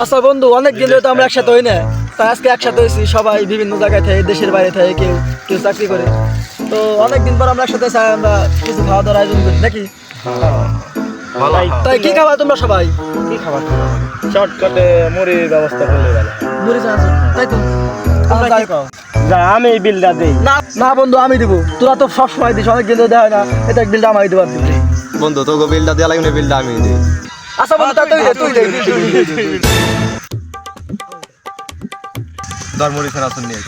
আচ্ছা বন্ধু, অনেকদিন ধরে তো আমরা একসাথে হই না, তাই আজকে একসাথে হয়েছি সবাই বিভিন্ন জায়গায় থেকে, দেশের বাইরে থেকে, কেউ কেউ চাকরি করে। তো অনেকদিন পর আমরা একসাথে চাই আমরা কিছু খাওয়া দাওয়ার আয়োজন করি নাকি? তাই কি খাবা তোমরা সবাই? কি খাবার শর্টকাটে মুড়ির ব্যবস্থা করলে ভালো। মুড়ি চা আছে, তাই তো তোমরা কি খাও? যা আমি বিলটা দেই। না না বন্ধু, আমি দিব, তোরা তো সব সময় দিস, অনেকদিন ধরে দেওয়া হয় না, এটা বিলটা আমি দেবো। বন্ধু তোকে বিলটা দেওয়া লাগবে না, বিলটা আমি দিই। আচ্ছা বন্ধু, তুই দে ধর মুড়ি ফেরা শুন নিয়ে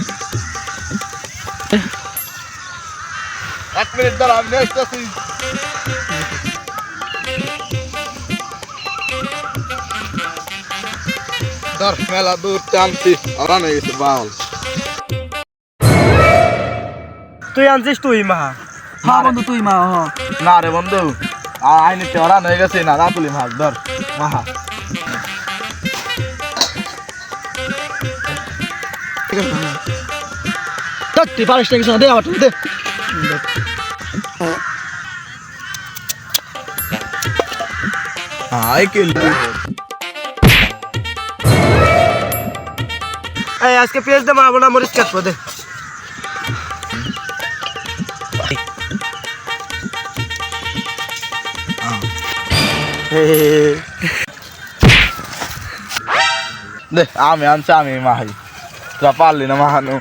1 মিনিট দাঁড়া, আমি আসতেছি। ধর মেলা দূর টানছি, আরাম হয়ে গেছে বাউল। তুই আনছিস তুই মা? হ্যাঁ বন্ধু, তুই মা। হ্যাঁ না রে বন্ধু, আইনিতে ওরান হয়ে গেছে না, রাতুলি মাছ ধর মাহা। তুই পারিস না কিছু না, দে আমার দে। আজকে পেঁয়াজ দে মারবো না, মরিচ কাটবো দে। দে আমি আনছি, আমি মাহাই, তোরা পারলি না মাহানো।